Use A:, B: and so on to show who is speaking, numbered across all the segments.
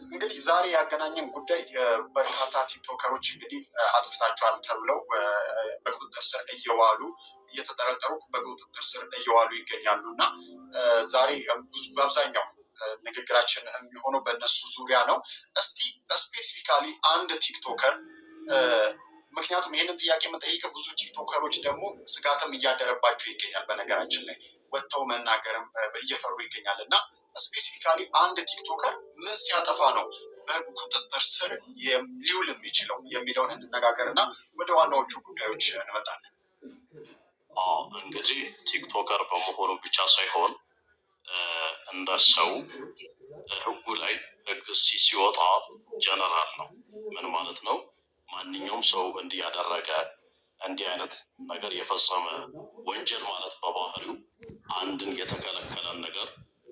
A: እንግዲህ ዛሬ ያገናኘን ጉዳይ በርካታ ቲክቶከሮች እንግዲህ አጥፍታቸዋል ተብለው በቁጥጥር ስር እየተጠረጠሩ በቁጥጥር ስር እየዋሉ ይገኛሉ እና ዛሬ በአብዛኛው ንግግራችን የሚሆነው በእነሱ ዙሪያ ነው። እስቲ ስፔሲፊካሊ አንድ ቲክቶከር ምክንያቱም ይህንን ጥያቄ የምጠይቅ ብዙ ቲክቶከሮች ደግሞ ስጋትም እያደረባቸው ይገኛል። በነገራችን ላይ ወጥተው መናገርም እየፈሩ ይገኛል እና ስፔሲፊካሊ አንድ ቲክቶከር ምን ሲያጠፋ ነው በቁጥጥር ስር ሊውል የሚችለው የሚለውን እንነጋገር እና ወደ ዋናዎቹ ጉዳዮች እንመጣለን።
B: እንግዲህ ቲክቶከር በመሆኑ ብቻ ሳይሆን እንደ ሰው ህጉ ላይ ህግ ሲወጣ ጀነራል ነው። ምን ማለት ነው? ማንኛውም ሰው እንዲህ ያደረገ እንዲህ አይነት ነገር የፈጸመ ወንጀል ማለት በባህሪው አንድን የተከለከለን ነገር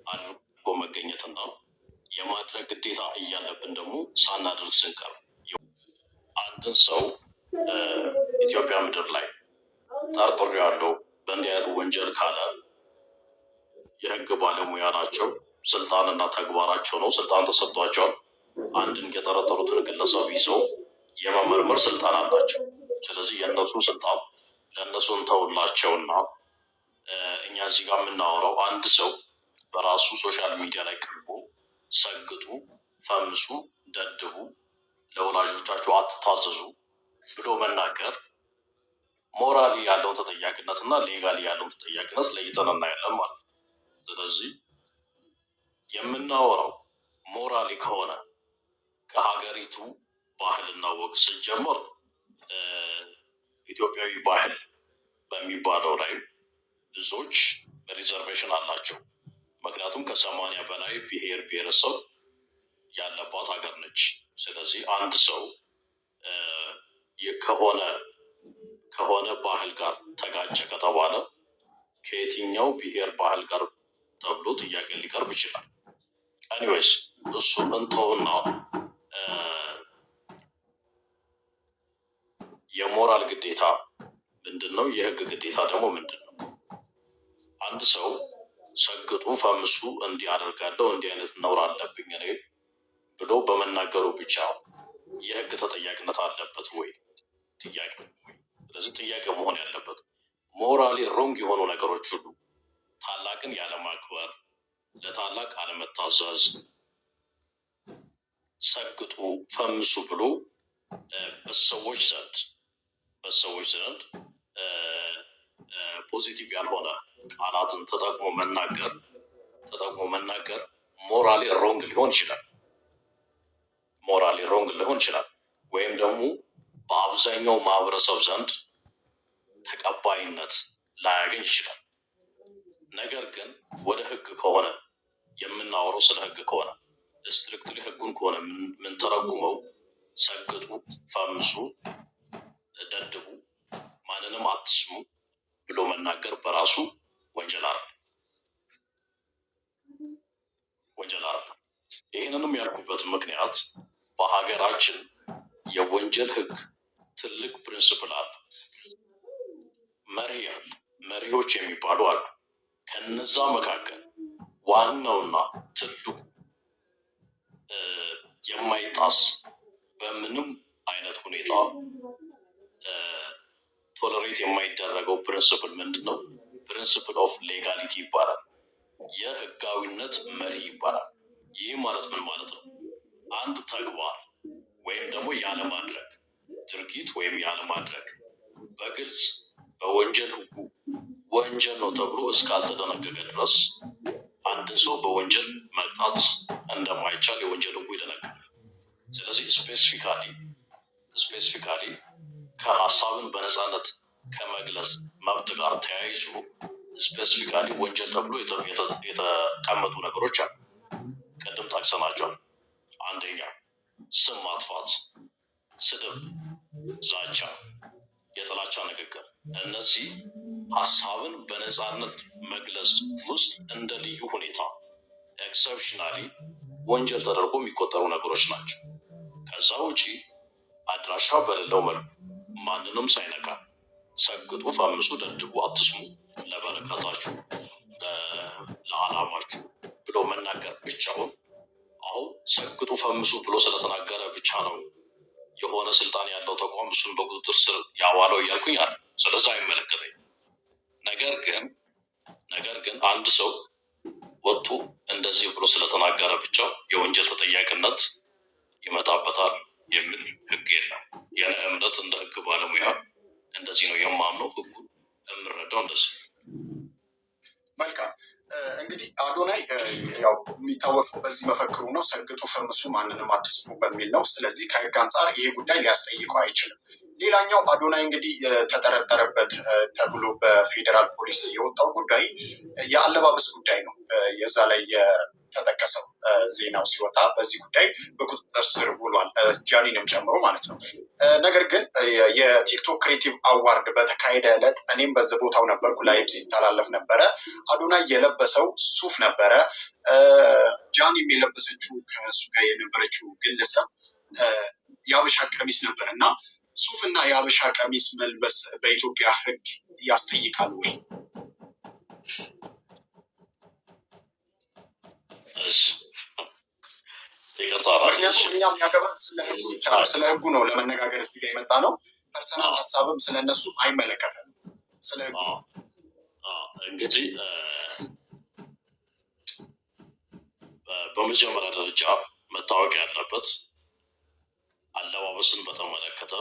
B: አድርጎ መገኘትና የማድረግ ግዴታ እያለብን ደግሞ ሳናደርግ ስንቀር አንድን ሰው ኢትዮጵያ ምድር ላይ ጠርጥሬዋለሁ በእንዲህ አይነት ወንጀል ካለ የህግ ባለሙያ ናቸው። ስልጣንና ተግባራቸው ነው። ስልጣን ተሰጥቷቸዋል። አንድን የጠረጠሩትን ግለሰብ ይዘው የመመርመር ስልጣን አላቸው። ስለዚህ የእነሱ ስልጣን ለእነሱ እንተውላቸውና እኛ እዚህ ጋር የምናወራው አንድ ሰው በራሱ ሶሻል ሚዲያ ላይ ቀርቦ ሰግጡ፣ ፈምሱ፣ ደድቡ፣ ለወላጆቻችሁ አትታዘዙ ብሎ መናገር ሞራሊ ያለውን ተጠያቂነት እና ሌጋሊ ያለውን ተጠያቂነት ለይተን እናያለን ማለት ነው። ስለዚህ የምናወራው ሞራሊ ከሆነ ከሀገሪቱ ባህልና ወግ ስንጀምር ኢትዮጵያዊ ባህል በሚባለው ላይ ብዙዎች ሪዘርቬሽን አላቸው። ምክንያቱም ከ80 በላይ ብሔር ብሔረሰብ ያለባት ሀገር ነች። ስለዚህ አንድ ሰው ከሆነ ባህል ጋር ተጋጨ ከተባለ ከየትኛው ብሔር ባህል ጋር ተብሎ ጥያቄ ሊቀርብ ይችላል። ኤኒዌይስ እሱ እንተውና የሞራል ግዴታ ምንድነው? የህግ ግዴታ ደግሞ ምንድነው? አንድ ሰው ሰግጡ፣ ፈምሱ፣ እንዲህ አደርጋለሁ እንዲህ አይነት ነውር አለብኝ እኔ ብሎ በመናገሩ ብቻ የህግ ተጠያቂነት አለበት ወይ? ጥያቄ። ስለዚህ ጥያቄ መሆን ያለበት ሞራሊ ሮንግ የሆኑ ነገሮች ሁሉ ታላቅን ያለማክበር፣ ለታላቅ አለመታዘዝ፣ ሰግጡ፣ ፈምሱ ብሎ በሰዎች ዘንድ ፖዚቲቭ ያልሆነ ቃላትን ተጠቅሞ መናገር ሞራሊ ሮንግ ሊሆን ይችላል። ወይም ደግሞ በአብዛኛው ማህበረሰብ ዘንድ ተቀባይነት ላያገኝ ይችላል። ነገር ግን ወደ ህግ ከሆነ የምናወራው፣ ስለ ህግ ከሆነ ስትሪክትሊ ህጉን ከሆነ የምንተረጉመው ሰግጡ፣ ፈምሱ፣ ደድቡ፣ ማንንም አትስሙ ብሎ መናገር በራሱ ወንጀል አይደለም። ይህንንም ያልኩበት ምክንያት በሀገራችን የወንጀል ህግ ትልቅ ፕሪንስፕል አለ። መሪዎች የሚባሉ አሉ። ከነዛ መካከል ዋናውና ትልቁ የማይጣስ በምንም አይነት ሁኔታ ቶለሬት የማይደረገው ፕሪንስፕል ምንድነው? ፕሪንስፕል ኦፍ ሌጋሊቲ ይባላል። የህጋዊነት መሪ ይባላል። ይህ ማለት ምን ማለት ነው? አንድ ተግባር ወይም ደግሞ ያለማድረግ ድርጊት ወይም ያለማድረግ በግልጽ በወንጀል ህጉ ወንጀል ነው ተብሎ እስካልተደነገገ ድረስ አንድን ሰው በወንጀል መቅጣት እንደማይቻል የወንጀል ህጉ ይደነግጋል። ስለዚህ ስፔሲፊካሊ ከሀሳብን በነፃነት ከመግለጽ መብት ጋር ተያይዞ ስፔሲፊካሊ ወንጀል ተብሎ የተቀመጡ ነገሮች አሉ። ቅድም ጠቅሰናቸዋል። አንደኛ ስም ማጥፋት፣ ስድብ፣ ዛቻ፣ የጥላቻ ንግግር። እነዚህ ሀሳብን በነፃነት መግለጽ ውስጥ እንደ ልዩ ሁኔታ ኤክሰፕሽናሊ ወንጀል ተደርጎ የሚቆጠሩ ነገሮች ናቸው። ከዛ ውጪ አድራሻ በሌለው መልኩ ማንንም ሳይነካ ሰግጡ፣ ፈምሱ፣ ደድቡ፣ አትስሙ፣ ለበረከታችሁ፣ ለዓላማችሁ ብሎ መናገር ብቻውን አሁን ሰግጡ ፈምሱ ብሎ ስለተናገረ ብቻ ነው የሆነ ስልጣን ያለው ተቋም እሱን በቁጥጥር ስር ያዋለው እያልኩኝ አለ። ስለዛ አይመለከተኝ። ነገር ግን አንድ ሰው ወጥቶ እንደዚህ ብሎ ስለተናገረ ብቻ የወንጀል ተጠያቂነት ይመጣበታል የሚል ህግ የለም። የኔ እምነት እንደ ህግ ባለሙያ እንደዚህ ነው የማምነው። ህጉ የምረዳው እንደዚህ።
A: መልካም እንግዲህ አዶናይ ያው የሚታወቀው በዚህ መፈክሩ ነው፣ ሰግጡ ፈምሱ ማንንም አትስሙ በሚል ነው። ስለዚህ ከህግ አንጻር ይሄ ጉዳይ ሊያስጠይቀው አይችልም። ሌላኛው አዶናይ እንግዲህ የተጠረጠረበት ተብሎ በፌዴራል ፖሊስ የወጣው ጉዳይ የአለባበስ ጉዳይ ነው። የዛ ላይ የተጠቀሰው ዜናው ሲወጣ በዚህ ጉዳይ በቁጥጥር ስር ውሏል፣ ጃኒንም ጨምሮ ማለት ነው። ነገር ግን የቲክቶክ ክሬቲቭ አዋርድ በተካሄደ ዕለት እኔም በዚህ ቦታው ነበርኩ፣ ላይቭ ሲተላለፍ ነበረ። አዶናይ የለበሰው ሱፍ ነበረ። ጃኒም የለበሰችው ከሱ ጋር የነበረችው ግለሰብ የአበሻ ቀሚስ ነበር እና ሱፍ እና የአበሻ ቀሚስ መልበስ በኢትዮጵያ ህግ ያስጠይቃል ወይ? ምክንያቱም እኛ የሚያገባን ስለ ህጉ ነው ለመነጋገር እዚህ ጋ የመጣ ነው። ፐርሰናል ሀሳብም ስለነሱ አይመለከተንም። ስለ ህጉ
B: እንግዲህ በመጀመሪያ ደረጃ መታወቅ ያለበት አለባበስን በተመለከተ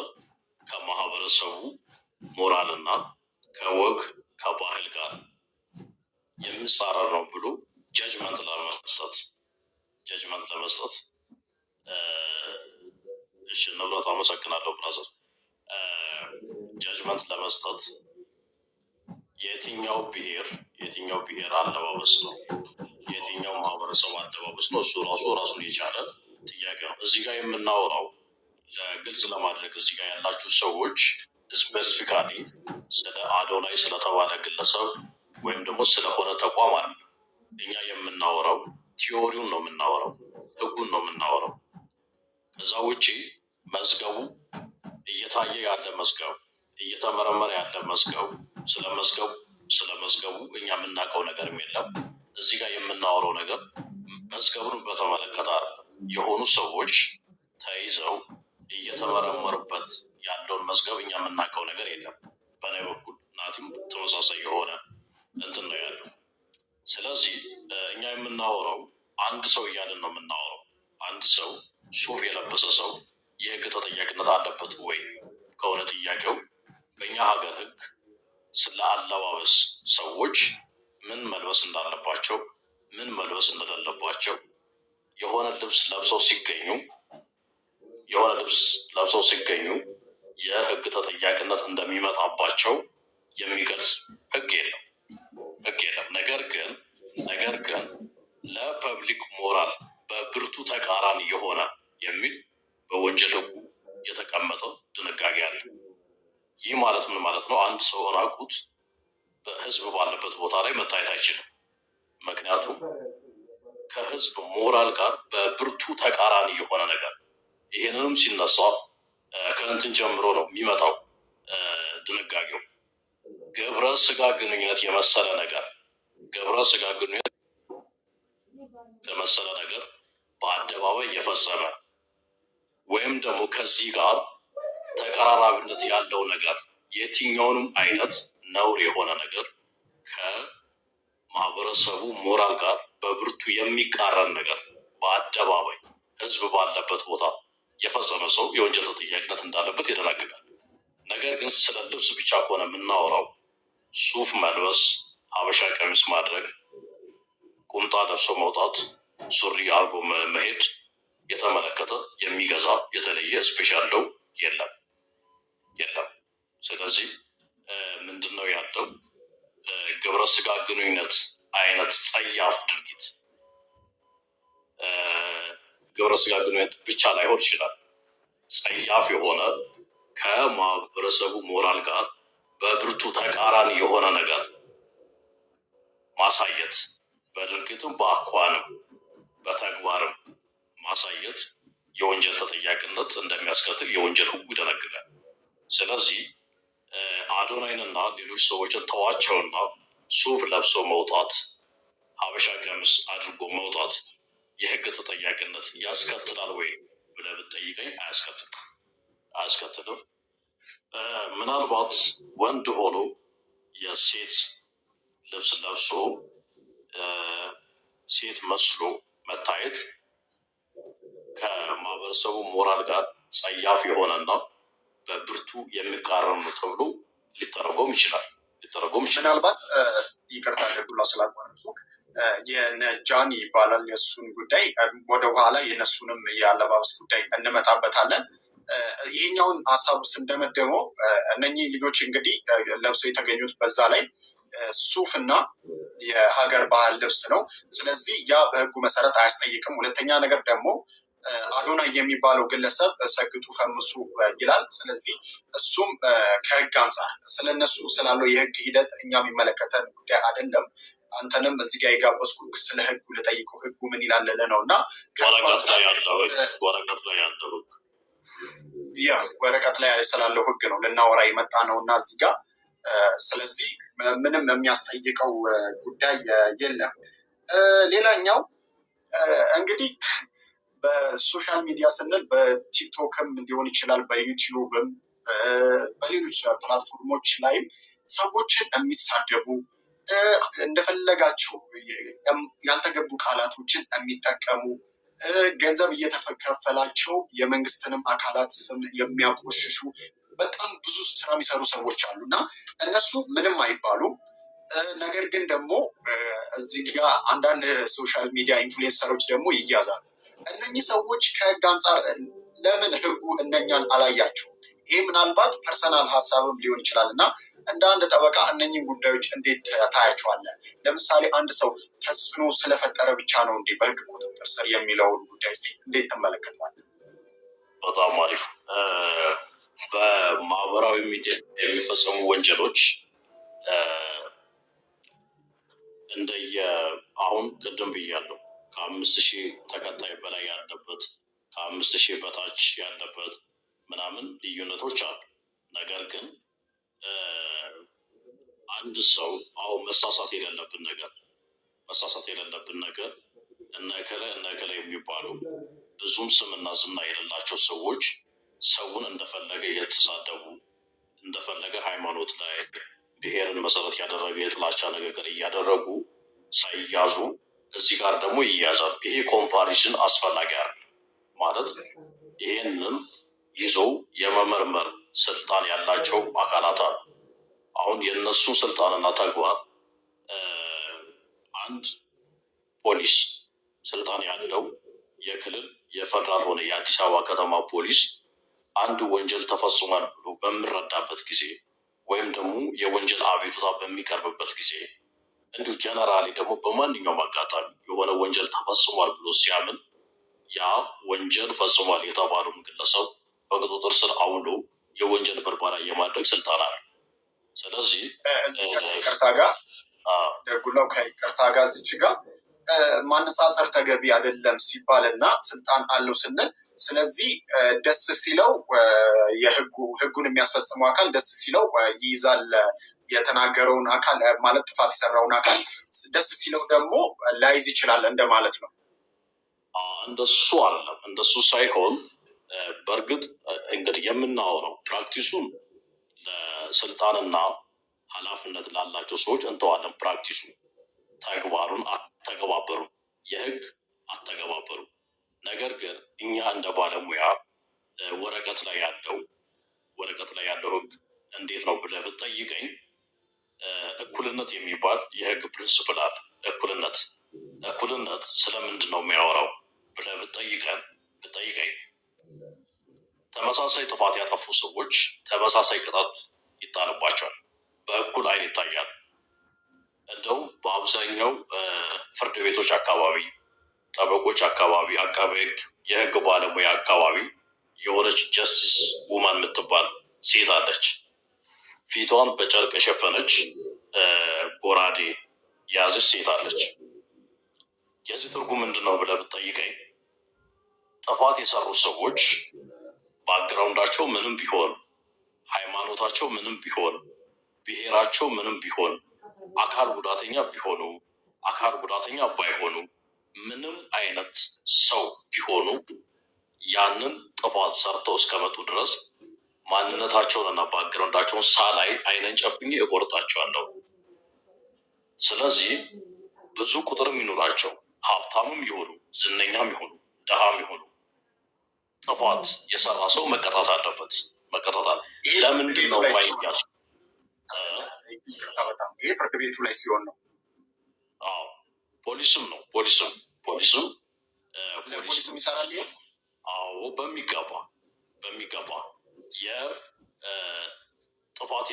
B: ከማህበረሰቡ ሞራልና ከወግ ከባህል ጋር የሚጻረር ነው ብሎ ጀጅመንት ለመስጠት እሺ ንብረት አመሰግናለሁ ብራዘር። ጀጅመንት ለመስጠት የትኛው ብሔር አለባበስ ነው፣ የትኛው ማህበረሰብ አለባበስ ነው፣ እሱ ራሱን የቻለ ጥያቄ ነው። እዚህ ጋር የምናወራው ለግልጽ ለማድረግ እዚህ ጋር ያላችሁ ሰዎች ስፔሲፊካሊ ስለ አዶናይ ስለተባለ ግለሰብ ወይም ደግሞ ስለሆነ ተቋም አለ። እኛ የምናወራው ቲዮሪውን ነው የምናወራው፣ ህጉን ነው የምናወራው። ከዛ ውጪ መዝገቡ እየታየ ያለ መዝገብ፣ እየተመረመረ ያለ መዝገብ፣ ስለ መዝገቡ እኛ የምናውቀው ነገርም የለም። እዚህ ጋር የምናወራው ነገር መዝገቡን በተመለከተ የሆኑ ሰዎች ተይዘው እየተመረመሩበት ያለውን መዝገብ እኛ የምናውቀው ነገር የለም። በእኔ በኩል ናቲም ተመሳሳይ የሆነ እንትን ነው ያለው። ስለዚህ እኛ የምናወራው አንድ ሰው እያልን ነው የምናወራው። አንድ ሰው ሱፍ የለበሰ ሰው የህግ ተጠያቂነት አለበት ወይ ከሆነ ጥያቄው፣ በእኛ ሀገር ህግ ስለ አለባበስ ሰዎች ምን መልበስ እንዳለባቸው፣ ምን መልበስ እንደሌለባቸው፣ የሆነ ልብስ ለብሰው ሲገኙ የህግ ተጠያቂነት እንደሚመጣባቸው የሚገልጽ ህግ የለም። ነገር ግን ለፐብሊክ ሞራል በብርቱ ተቃራኒ የሆነ የሚል በወንጀል ህጉ የተቀመጠ ድንጋጌ አለ። ይህ ማለት ምን ማለት ነው? አንድ ሰው ራቁት በህዝብ ባለበት ቦታ ላይ መታየት አይችልም። ምክንያቱም ከህዝብ ሞራል ጋር በብርቱ ተቃራኒ የሆነ ነገር። ይህንንም ሲነሳ ከእንትን ጀምሮ ነው የሚመጣው ድንጋጌው። ግብረ ስጋ ግንኙነት የመሰለ ነገር በአደባባይ የፈጸመ ወይም ደግሞ ከዚህ ጋር ተቀራራቢነት ያለው ነገር፣ የትኛውንም አይነት ነውር የሆነ ነገር ከማህበረሰቡ ሞራል ጋር በብርቱ የሚቃረን ነገር በአደባባይ ህዝብ ባለበት ቦታ የፈጸመ ሰው የወንጀል ተጠያቂነት እንዳለበት ይደነግጋል። ነገር ግን ስለ ልብስ ብቻ ከሆነ የምናወራው ሱፍ መልበስ፣ ሀበሻ ቀሚስ ማድረግ፣ ቁምጣ ለብሶ መውጣት፣ ሱሪ አርጎ መሄድ የተመለከተ የሚገዛ የተለየ ስፔሻል ለው የለም። ስለዚህ ምንድነው ያለው? ግብረ ስጋ ግንኙነት አይነት ጸያፍ ድርጊት ግብረ ስጋ ግንኙነት ብቻ ላይሆን ይችላል። ጸያፍ የሆነ ከማህበረሰቡ ሞራል ጋር በብርቱ ተቃራኒ የሆነ ነገር ማሳየት፣ በድርጊትም በአኳንም በተግባርም ማሳየት የወንጀል ተጠያቂነት እንደሚያስከትል የወንጀል ህጉ ይደነግጋል። ስለዚህ አዶናይንና ሌሎች ሰዎችን ተዋቸውና ሱፍ ለብሶ መውጣት፣ ሀበሻ ቀሚስ አድርጎ መውጣት የህግ ተጠያቂነት ያስከትላል ወይ ብለህ ብትጠይቀኝ አያስከትልም። ምናልባት ወንድ ሆኖ የሴት ልብስ ለብሶ ሴት መስሎ መታየት ከማህበረሰቡ ሞራል ጋር ጸያፍ የሆነና በብርቱ የሚቃረን ነው ተብሎ ሊተረጎም ይችላል።
A: ምናልባት ይቅርታ ለጉላ ስላቋረጥኩ የነ ጃኒ ይባላል የእሱን ጉዳይ ወደ በኋላ የነሱንም የአለባበስ ጉዳይ እንመጣበታለን። ይህኛውን ሀሳብ ስንደመደመው እነኚህ ልጆች እንግዲህ ለብሰው የተገኙት በዛ ላይ ሱፍ እና የሀገር ባህል ልብስ ነው። ስለዚህ ያ በህጉ መሰረት አያስጠይቅም። ሁለተኛ ነገር ደግሞ አዶናይ የሚባለው ግለሰብ ሰግጡ ፈምሱ ይላል። ስለዚህ እሱም ከህግ አንጻር ስለነሱ ስላለው የህግ ሂደት እኛ የሚመለከተን ጉዳይ አይደለም። አንተንም እዚህ ጋር የጋበዝኩ ስለ ህጉ ልጠይቀው ህጉ ምን ይላል ነው እና ወረቀት ላይ ስላለው ህግ ነው ልናወራ የመጣ ነው እና እዚህ ጋር ስለዚህ ምንም የሚያስጠይቀው ጉዳይ የለም። ሌላኛው እንግዲህ በሶሻል ሚዲያ ስንል በቲክቶክም ሊሆን ይችላል፣ በዩቲዩብም በሌሎች ፕላትፎርሞች ላይም ሰዎችን የሚሳደቡ እንደፈለጋቸው ያልተገቡ ቃላቶችን የሚጠቀሙ ገንዘብ እየተከፈላቸው የመንግስትንም አካላት ስም የሚያቆሽሹ በጣም ብዙ ስራ የሚሰሩ ሰዎች አሉ እና እነሱ ምንም አይባሉም። ነገር ግን ደግሞ እዚህ ጋር አንዳንድ ሶሻል ሚዲያ ኢንፍሉዌንሰሮች ደግሞ ይያዛሉ። እነኚህ ሰዎች ከህግ አንጻር ለምን ህጉ እነኛን አላያቸው? ይህ ምናልባት ፐርሰናል ሀሳብም ሊሆን ይችላል እና እንደ አንድ ጠበቃ እነኚህን ጉዳዮች እንዴት ታያቸዋለህ? ለምሳሌ አንድ ሰው ተጽዕኖ ስለፈጠረ ብቻ ነው እንዴ በህግ ቁጥጥር ስር የሚለውን ጉዳይ እንዴት ትመለከተዋለህ?
B: በጣም አሪፍ። በማህበራዊ ሚዲያ የሚፈጸሙ ወንጀሎች እንደየ አሁን ቅድም ብያለሁ ከ5000 ተከታይ በላይ ያለበት ከ5000 በታች ያለበት ምናምን ልዩነቶች አሉ። ነገር ግን አንድ ሰው አሁን መሳሳት የሌለብን ነገር እነከለ የሚባሉ ብዙም ስምና ዝና የሌላቸው ሰዎች ሰውን እንደፈለገ የተሳደቡ እንደፈለገ ሃይማኖት ላይ ብሔርን መሰረት ያደረገ የጥላቻ ንግግር እያደረጉ ሳይያዙ እዚህ ጋር ደግሞ ይያዛል። ይሄ ኮምፓሪዝን አስፈላጊ አይደለም ማለት ይሄንን ይዘው የመመርመር ስልጣን ያላቸው አካላት አሉ። አሁን የነሱን ስልጣንና ተግባር አንድ ፖሊስ ስልጣን ያለው የክልል የፌደራል ሆነ የአዲስ አበባ ከተማ ፖሊስ አንድ ወንጀል ተፈጽሟል ብሎ በሚረዳበት ጊዜ ወይም ደግሞ የወንጀል አቤቱታ በሚቀርብበት ጊዜ እንዲሁ ጀነራሊ ደግሞ በማንኛውም አጋጣሚ የሆነ ወንጀል ተፈጽሟል ብሎ ሲያምን ያ ወንጀል ፈጽሟል የተባለውን ግለሰብ በቁጥጥር ስር አውሎ የወንጀል ምርመራ የማድረግ ስልጣን አለ። ስለዚህ
A: ከይቅርታ ጋር እዚች ጋር ማነጻጸር ተገቢ አይደለም ሲባል እና ስልጣን አለው ስንል ስለዚህ ደስ ሲለው ህጉን የሚያስፈጽመው አካል ደስ ሲለው ይይዛል የተናገረውን አካል ማለት ጥፋት የሰራውን አካል ደስ ሲለው ደግሞ ላይዝ ይችላል እንደማለት ነው።
B: እንደሱ አይደለም። እንደሱ ሳይሆን በእርግጥ እንግዲህ የምናወራው ፕራክቲሱን ለስልጣንና ኃላፊነት ላላቸው ሰዎች እንተዋለን። ፕራክቲሱ ተግባሩን አተገባበሩ የህግ አተገባበሩ። ነገር ግን እኛ እንደ ባለሙያ ወረቀት ላይ ያለው ህግ እንዴት ነው ብለህ ብትጠይቀኝ እኩልነት የሚባል የህግ ፕሪንስፕል አለ። እኩልነት ስለምንድን ነው የሚያወራው ብለህ ብትጠይቀኝ ተመሳሳይ ጥፋት ያጠፉ ሰዎች ተመሳሳይ ቅጣት ይጣልባቸዋል፣ በእኩል አይን ይታያል። እንደውም በአብዛኛው ፍርድ ቤቶች አካባቢ፣ ጠበቆች አካባቢ፣ አቃቤ ህግ፣ የህግ ባለሙያ አካባቢ የሆነች ጀስቲስ ውማን የምትባል ሴት አለች። ፊቷን በጨርቅ የሸፈነች ጎራዴ የያዘች ሴት አለች። የዚህ ትርጉም ምንድን ነው ብለህ ብትጠይቀኝ ጥፋት የሰሩ ሰዎች ባክግራውንዳቸው ምንም ቢሆን፣ ሃይማኖታቸው ምንም ቢሆን፣ ብሔራቸው ምንም ቢሆን፣ አካል ጉዳተኛ ቢሆኑ፣ አካል ጉዳተኛ ባይሆኑ፣ ምንም አይነት ሰው ቢሆኑ ያንን ጥፋት ሰርተው እስከመጡ ድረስ ማንነታቸውን እና ባክግራውንዳቸውን ሳላይ አይነን ጨፍኜ እቆርጣቸዋለሁ። ስለዚህ ብዙ ቁጥርም ይኑራቸው፣ ሀብታምም ይሆኑ፣ ዝነኛም ይሆኑ፣ ድሃም ይሆኑ ጥፋት የሰራ ሰው መቀጣት አለበት። መቀጣት ለምንድን ነው ማይያዝ?
A: ይሄ ፍርድ ቤቱ ላይ ሲሆን ነው።
B: አዎ ፖሊስም ነው ፖሊስም
A: ይሰራል። ይሄ
B: አዎ በሚገባ የጥፋት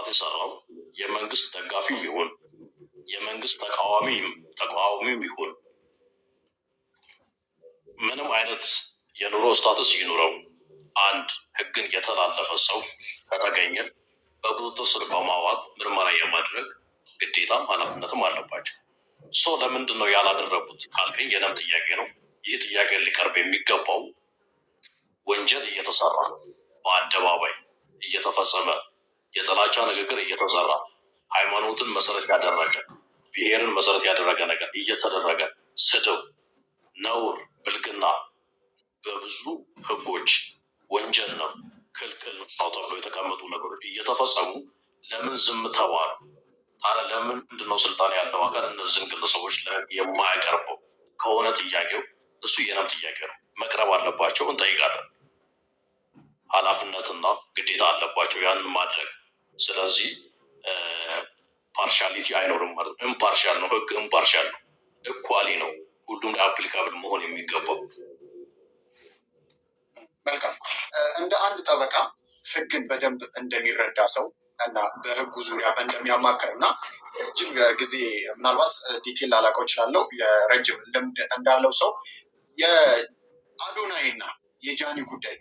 B: የሰራው የመንግስት ደጋፊም ይሁን የመንግስት ተቃዋሚም ይሁን ምንም አይነት የኑሮ ስታተስ ይኑረው አንድ ህግን የተላለፈ ሰው ከተገኘ በቁጥጥር ስር በማዋል ምርመራ የማድረግ ግዴታም ኃላፊነትም አለባቸው። ለምንድን ነው ያላደረጉት ካልከኝ የነም ጥያቄ ነው። ይህ ጥያቄ ሊቀርብ የሚገባው ወንጀል እየተሰራ በአደባባይ እየተፈጸመ የጥላቻ ንግግር እየተሰራ ሃይማኖትን መሰረት ያደረገ ብሔርን መሰረት ያደረገ ነገር እየተደረገ ስድብ፣ ነውር፣ ብልግና በብዙ ህጎች ወንጀል ነው ክልክል ነው ተብሎ የተቀመጡ ነገሮች እየተፈጸሙ ለምን ዝም ተባሉ? ታዲያ ለምን ምንድነው ስልጣን ያለው አካል እነዚህን ግለሰቦች ለህግ የማያቀርበው ከሆነ ጥያቄው እሱ የነም ጥያቄ ነው። መቅረብ አለባቸው፣ እንጠይቃለን። ኃላፊነትና ግዴታ አለባቸው ያንን ማድረግ። ስለዚህ ፓርሻሊቲ አይኖርም ማለት ነው። ኢምፓርሻል ነው ህግ፣ ኢምፓርሻል ነው፣ እኳሊ ነው ሁሉም አፕሊካብል መሆን የሚገባው።
A: መልካም። እንደ አንድ ጠበቃ ህግን በደንብ እንደሚረዳ ሰው እና በህጉ ዙሪያ እንደሚያማክር እና ረጅም ጊዜ ምናልባት ዲቴል ላላውቀው እችላለሁ የረጅም ልምድ እንዳለው ሰው የአዶናይና የጃኒ ጉዳይ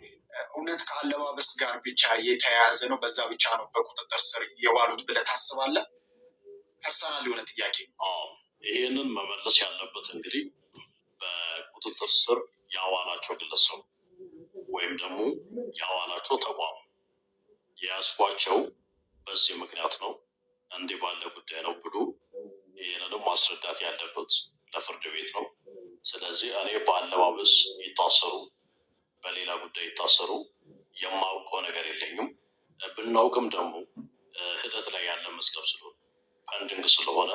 A: እውነት ከአለባበስ ጋር ብቻ የተያያዘ ነው? በዛ ብቻ ነው በቁጥጥር ስር የዋሉት ብለህ ታስባለህ? ፐርሰናል የሆነ ጥያቄ ነው።
B: ይህንን መመለስ ያለበት እንግዲህ በቁጥጥር ስር ያዋላቸው ግለሰቡ ወይም ደግሞ ያዋላቸው ተቋም የያዝኳቸው በዚህ ምክንያት ነው እንዲህ ባለ ጉዳይ ነው ብሎ ይህንንም ማስረዳት ያለበት ለፍርድ ቤት ነው። ስለዚህ እኔ በአለባበስ ይታሰሩ በሌላ ጉዳይ ይታሰሩ የማውቀው ነገር የለኝም። ብናውቅም ደግሞ ሂደት ላይ ያለ መዝገብ ስለሆነ ፐንዲንግ ስለሆነ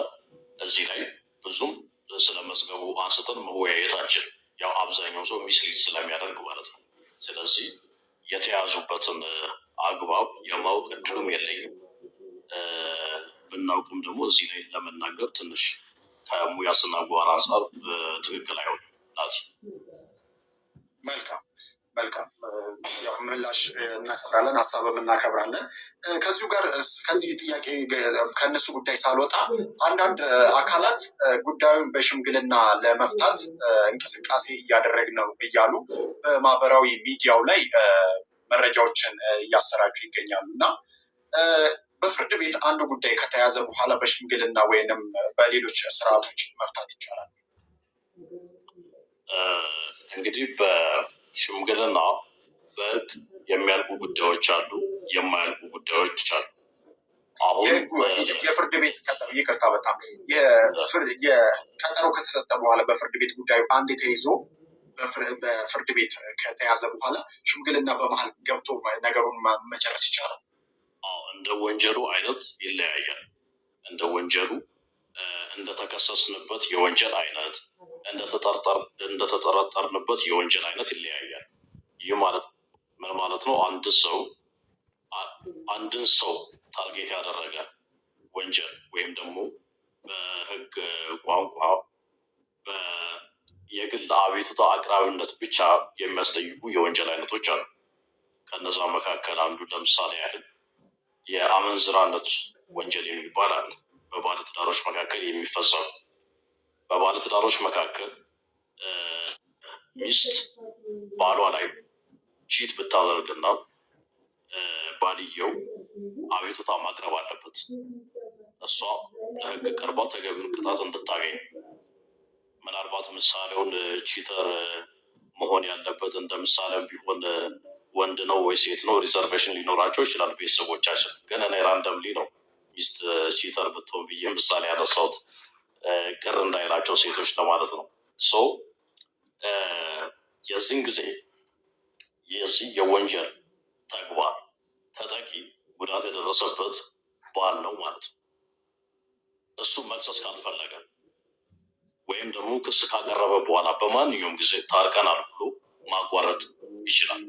B: እዚህ ላይ ብዙም ስለ መዝገቡ አንስተን መወያየታችን ያው አብዛኛው ሰው ሚስሊድ ስለሚያደርግ ማለት ነው። ስለዚህ የተያዙበትን አግባብ የማወቅ እድሉም የለኝም። ብናውቅም ደግሞ እዚህ ላይ ለመናገር ትንሽ ከሙያ ስነ ምግባር አንጻር ትክክል አይሆንም። ናቲ
A: መልካም ምላሽ እናከብራለን፣ ሀሳብም እናከብራለን። ከዚሁ ጋር ከዚህ ጥያቄ ከእነሱ ጉዳይ ሳልወጣ አንዳንድ አካላት ጉዳዩን በሽምግልና ለመፍታት እንቅስቃሴ እያደረግን ነው እያሉ በማህበራዊ ሚዲያው ላይ መረጃዎችን እያሰራጩ ይገኛሉ እና በፍርድ ቤት አንድ ጉዳይ ከተያዘ በኋላ በሽምግልና ወይንም በሌሎች ስርዓቶች መፍታት ይቻላል?
B: እንግዲህ በሽምግልና በህግ የሚያልቁ ጉዳዮች አሉ፣ የማያልቁ ጉዳዮች አሉ።
A: አሁን የፍርድ ቤት ቀጠሮ ይቅርታ፣ በጣም የቀጠሮ ከተሰጠ በኋላ በፍርድ ቤት ጉዳዩ አንድ ተይዞ በፍርድ ቤት ከተያዘ በኋላ ሽምግልና በመሀል ገብቶ ነገሩን መጨረስ ይቻላል?
B: እንደ ወንጀሉ አይነት ይለያያል። እንደ ወንጀሉ እንደተከሰስንበት የወንጀል አይነት እንደተጠረጠርንበት የወንጀል አይነት ይለያያል። ይህ ማለት ምን ማለት ነው? አንድን ሰው ታርጌት ያደረገ ወንጀል ወይም ደግሞ በህግ ቋንቋ የግል አቤቱታ አቅራቢነት ብቻ የሚያስጠይቁ የወንጀል አይነቶች አሉ። ከነዛ መካከል አንዱ ለምሳሌ ያህል የአመንዝራነት ወንጀል የሚባል አለ። በባለትዳሮች መካከል የሚፈጸም በባለትዳሮች መካከል ሚስት ባሏ ላይ ቺት ብታደርግና ባልየው አቤቱታ ማቅረብ አለበት። እሷ ለህግ ቀርባ ተገቢውን ቅጣት እንድታገኝ። ምናልባት ምሳሌውን ቺተር መሆን ያለበት እንደ ምሳሌም ቢሆን ወንድ ነው ወይ ሴት ነው ሪዘርቬሽን ሊኖራቸው ይችላል ቤተሰቦቻችን። ግን እኔ ራንደምሊ ነው ሚስት ቺተር ብትሆን ብዬ ምሳሌ ያነሳሁት። ቅር እንዳይላቸው ሴቶች ለማለት ነው። ሶ የዚህን ጊዜ የዚህ የወንጀል ተግባር ተጠቂ ጉዳት የደረሰበት ባል ነው ማለት ነው። እሱ መክሰስ ካልፈለገ ወይም ደግሞ ክስ ካቀረበ በኋላ በማንኛውም ጊዜ ታርቀናል ብሎ ማቋረጥ ይችላል።